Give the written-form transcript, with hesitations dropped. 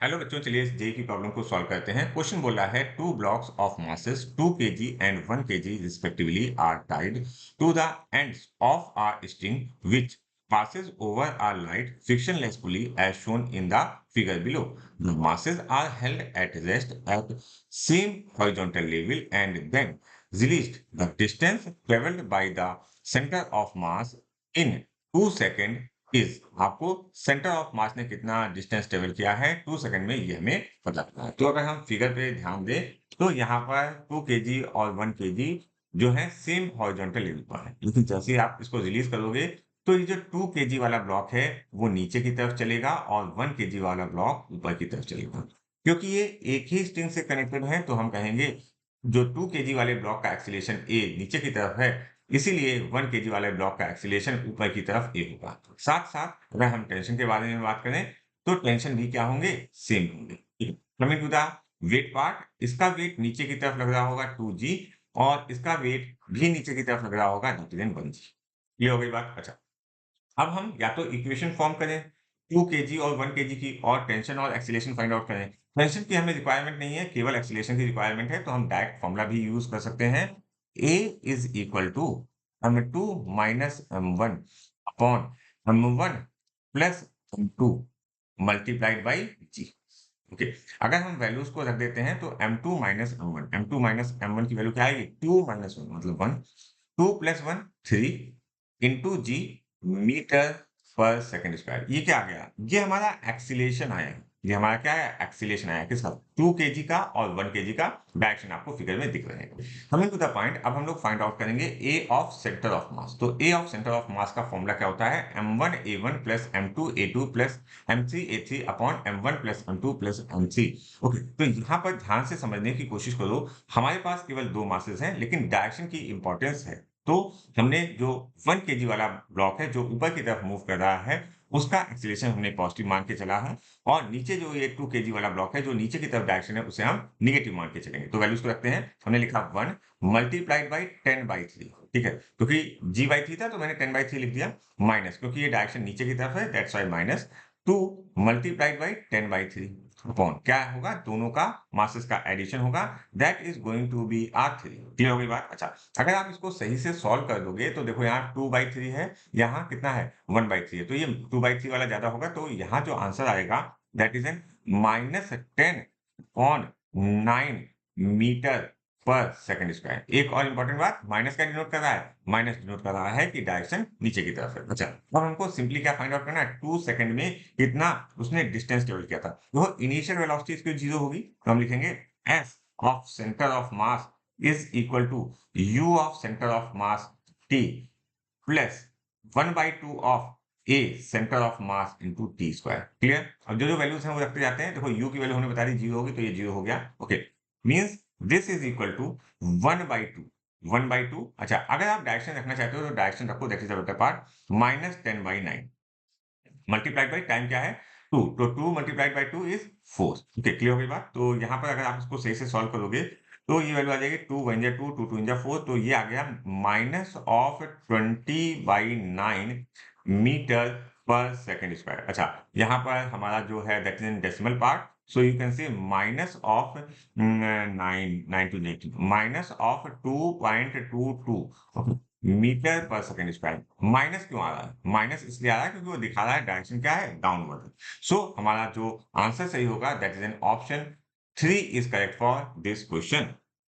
Hello बच्चों, चलिए इस जे की प्रॉब्लम को सॉल्व करते हैं। क्वेश्चन बोल रहा है two blocks of masses 2 kg and 1 kg respectively are tied to the ends of a string which passes over a light frictionless pulley as shown in the figure below. The masses are held at rest at same horizontal level and then released. The distance traveled by the center of mass in 2 second is. आपको centre of मास ने कितना distance travel किया है 2 second में, ये हमें पता करना है। तो अगर हम फिगर पे ध्यान दें तो यहाँ पर 2 kg और 1 kg जो है सेम हॉरिजॉन्टल लेवल पर है, लेकिन जैसे ही आप इसको रिलीज करोगे तो ये जो 2 kg वाला ब्लॉक है वो नीचे की तरफ चलेगा और 1 kg वाला ब्लॉक ऊपर की तरफ चलेगा। क्योंकि ये एक ही स्ट्रिंग से कनेक्टेड है तो हम कहेंगे जो 2 kg वाले ब्लॉक का एक्सीलरेशन ए नीचे की तरफ है, इसीलिए 1 kg वाले ब्लॉक का एक्सीलरेशन ऊपर की तरफ ए होगा। साथ-साथ अगर हम टेंशन के बारे में बात करें, तो टेंशन भी क्या होंगे? सेम होंगे। ठीक है। Coming to the weight part, इसका वेट नीचे की तरफ लग रहा होगा 2g और इसका वेट भी नीचे की तरफ लग रहा होगा दैट इज 1g। ये हो गई बात। अच्छा, अब हम या तो इक्वेशन फॉर्म करें 2 kg और 1 kg की और टेंशन और एक्सीलरेशन फाइंड आउट करें। टेंशन की हमें रिक्वायरमेंट नहीं है, केवल एक्सीलरेशन की रिक्वायरमेंट है, तो हम डायरेक्ट फॉर्मूला भी यूज कर सकते हैं। A is equal to m2 minus m1 upon m1 plus m2 multiplied by g। Okay, अगर हम वैल्यूज को रख देते हैं तो m2 minus m1, m2 minus m1 की वैल्यू क्या आएगी? 2 माइनस 1 मतलब 1, 2 प्लस 1 3 इंटू जी मीटर पर सेकंड स्क्वायर। ये क्या आ गया? ये हमारा एक्सीलरेशन आया है। ये हमारा क्या है? एक्सीलरेशन आया है। किसका? 2 kg का और 1 kg का। डायरेक्शन आपको फिगर में दिख रहे हैं। कमिंग टू द पॉइंट, अब हम लोग फाइंड आउट करेंगे ए ऑफ सेंटर ऑफ मास। तो ए ऑफ सेंटर ऑफ मास का फॉर्मूला क्या होता है? m1 a1 plus m2 a2 plus m3 a3 upon m1 plus m2 plus m3। Okay, तो यहाँ पर ध्यान से समझने की कोशिश करो। हमारे पास केवल 2 मासेस हैं, लेकिन डायरेक्शन की इंपॉर्टेंस है। तो हमने जो 1 kg वाला ब्लॉक है जो ऊपर की तरफ मूव कर रहा है, उसका एक्सीलरेशन हमने पॉजिटिव मान के चला है, और नीचे जो ये 2 kg वाला ब्लॉक है जो नीचे की तरफ डायरेक्शन है उसे हम नेगेटिव मान के चलेंगे। तो वैल्यूज को रखते हैं। हमने लिखा 1 मल्टीप्लाइड बाई 10/3। ठीक है, क्योंकि g/3 था तो मैंने 10/3 लिख दिया, माइनस क्योंकि ये डायरेक्शन नीचे की तरफ है that's why minus 2 multiplied by 10/3 upon क्या होगा? दोनों का मासेस का एडिशन होगा, that is going to be r3। Clear हो गई बात? अच्छा, अगर आप इसको सही से सॉल्व कर दोगे तो देखो यहाँ 2/3 है, यहाँ कितना है? 1/3 है, तो ये 2/3 वाला ज्यादा होगा, तो यहाँ जो आंसर आएगा that is an -10/9 metre per second square. एक और इंपॉर्टेंट बात, माइनस क्या डिनोट कर रहा है? माइनस डिनोट कर रहा है कि डायरेक्शन नीचे की तरफ है। अच्छा, अब हमको सिंपली क्या फाइंड आउट करना है? 2 सेकंड में कितना उसने डिस्टेंस ट्रेवल किया था। वो इनिशियल वेलोसिटी इसकी 0 होगी, तो हम लिखेंगे s of centre of mass is equal to u of centre of mass t plus 1/2 of a centre of mass into T square. Clear? अब जो जो वैल्यूज हैं वो रखते जाते हैं। देखो u की वैल्यू हमने बता दी 0 होगी, तो ये 0 हो गया। Okay, means this is equal to 1/2। अच्छा, अगर आप डायरेक्शन रखना चाहते हो तो डायरेक्शन रखो, that is the better part. -10/9 multiplied by time क्या है? 2, तो 2 multiplied by 2 is 4। Okay, clear हो गई बात? तो यहाँ पर अगर आप इसको सही से सॉल्व करोगे तो ये वैल्यू आ जाएगी 2 1 जा 2, 2 2 जा 4, तो ये आ गया minus of 20/9 metre per second square. अच्छा, यहाँ पर हमारा जो है that is in decimal part, so you can say minus of 9 to minus of 2.22 metre per second square. माइनस क्यों आ रहा है? माइनस इसलिए आ रहा है क्योंकि वो दिखा रहा है डायरेक्शन क्या है? डाउनवर्ड। सो हमारा जो आंसर सही होगा that is an option 3 is correct for this question.